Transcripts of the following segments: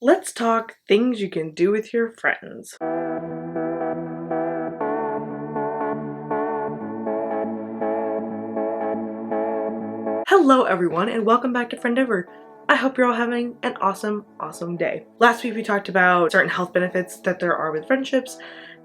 Let's talk things you can do with your friends. Hello everyone and welcome back to Friendeavor. I hope you're all having an awesome day. Last week we talked about certain health benefits that there are with friendships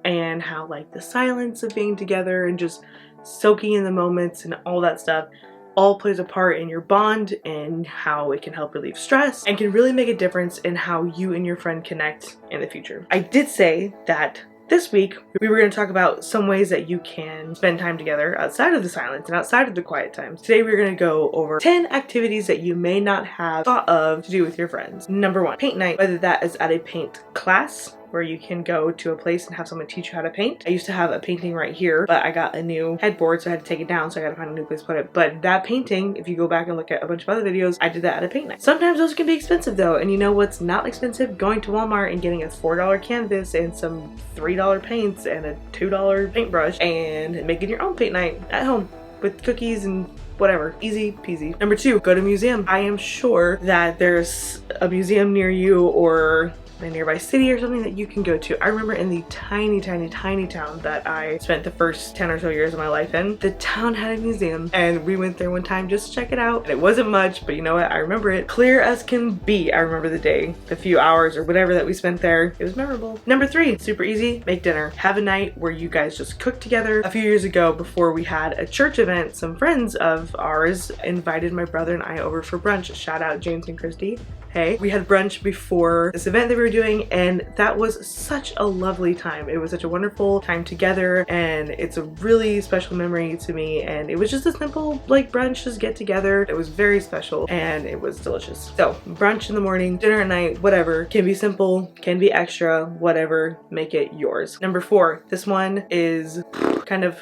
and how like the silence of being together and just soaking in the moments and all that stuff all plays a part in your bond and how it can help relieve stress and can really make a difference in how you and your friend connect in the future. I did say that this week we were going to talk about some ways that you can spend time together outside of the silence and outside of the quiet times. Today we're going to go over 10 activities that you may not have thought of to do with your friends. Number 1, paint night, whether that is at a paint class where you can go to a place and have someone teach you how to paint. I used to have a painting right here, but I got a new headboard, so I had to take it down, so I gotta find a new place to put it. But that painting, if you go back and look at a bunch of other videos, I did that at a paint night. Sometimes those can be expensive though, and you know what's not expensive? Going to Walmart and getting a $4 canvas and some $3 paints and a $2 paintbrush and making your own paint night at home with cookies and whatever. Easy peasy. Number 2, go to a museum. I am sure that there's a museum near you or a nearby city or something that you can go to. I remember in the tiny town that I spent the first 10 or so years of my life in, the town had a museum and we went there one time just to check it out. And it wasn't much, but you know what? I remember it clear as can be. I remember the day, the few hours or whatever that we spent there. It was memorable. Number 3, super easy, make dinner. Have a night where you guys just cook together. A few years ago, before we had a church event, some friends of ours invited my brother and I over for brunch. Shout out James and Christy. Hey, we had brunch before this event that we were doing and that was such a lovely time. It was such a wonderful time together and it's a really special memory to me, and it was just a simple like brunch, just get together. It was very special and it was delicious. So brunch in the morning, dinner at night, whatever. Can be simple, can be extra, whatever, make it yours. Number 4, this one is kind of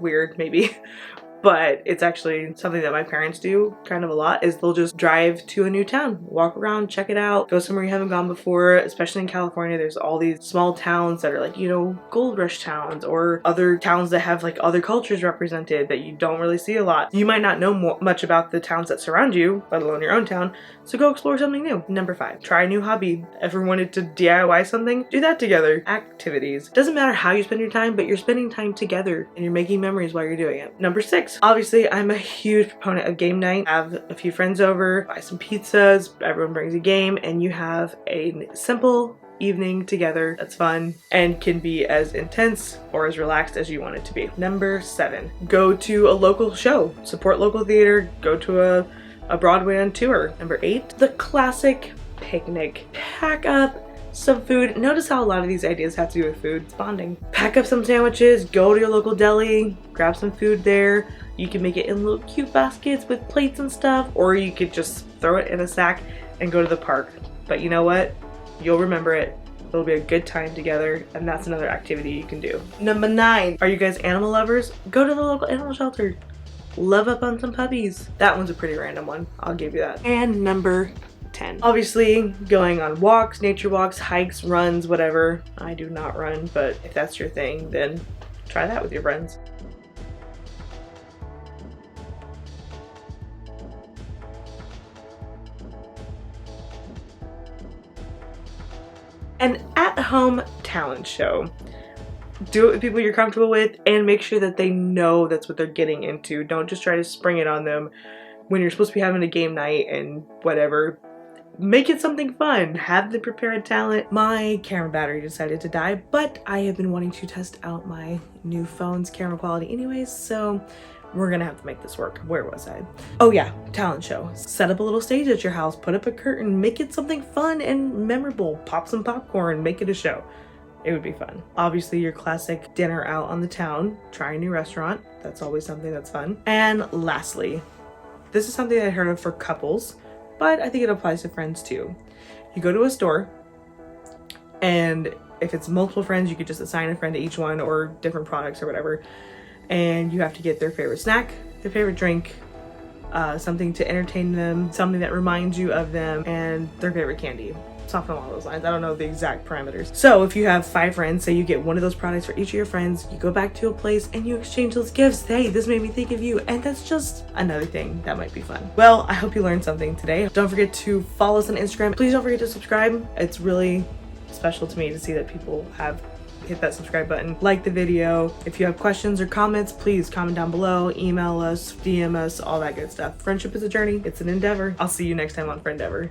weird maybe. But it's actually something that my parents do kind of a lot, is they'll just drive to a new town, walk around, check it out, go somewhere you haven't gone before. Especially in California, there's all these small towns that are like, you know, gold rush towns or other towns that have like other cultures represented that you don't really see a lot. You might not know much about the towns that surround you, let alone your own town, so go explore something new. Number 5, try a new hobby. Ever wanted to DIY something? Do that together. Activities. Doesn't matter how you spend your time, but you're spending time together and you're making memories while you're doing it. Number 6, obviously I'm a huge proponent of game night. Have a few friends over, buy some pizzas, everyone brings a game, and you have a simple evening together that's fun and can be as intense or as relaxed as you want it to be. Number 7, go to a local show. Support local theater, go to a Broadway on tour. Number 8, the classic picnic. Pack up some food. Notice how a lot of these ideas have to do with food. It's bonding. Pack up some sandwiches, go to your local deli, grab some food there. You can make it in little cute baskets with plates and stuff, or you could just throw it in a sack and go to the park. But you know what? You'll remember it. It'll be a good time together, and that's another activity you can do. Number 9, are you guys animal lovers? Go to the local animal shelter. Love up on some puppies. That one's a pretty random one, I'll give you that. And number 10, obviously going on walks, nature walks, hikes, runs, whatever. I do not run, but if that's your thing, then try that with your friends. An at-home talent show. Do it with people you're comfortable with and make sure that they know that's what they're getting into. Don't just try to spring it on them when you're supposed to be having a game night and whatever. Make it something fun. Have them prepare a talent. My camera battery decided to die, but I have been wanting to test out my new phone's camera quality anyways, so we're gonna have to make this work. Where was I? Oh yeah, talent show. Set up a little stage at your house, put up a curtain, make it something fun and memorable. Pop some popcorn, make it a show. It would be fun. Obviously your classic dinner out on the town, try a new restaurant. That's always something that's fun. And lastly, this is something I heard of for couples, but I think it applies to friends too. You go to a store, and if it's multiple friends, you could just assign a friend to each one or different products or whatever. And you have to get their favorite snack, their favorite drink, something to entertain them, something that reminds you of them, and their favorite candy. something along those lines. I don't know the exact parameters. So if you have 5 friends, say you get one of those products for each of your friends, you go back to a place and you exchange those gifts. Hey, this made me think of you. And that's just another thing that might be fun. Well, I hope you learned something today. Don't forget to follow us on Instagram. Please don't forget to subscribe. It's really special to me to see that people have hit that subscribe button. Like the video. If you have questions or comments, please comment down below, email us, DM us, all that good stuff. Friendship is a journey. It's an endeavor. I'll see you next time on Friendeavor.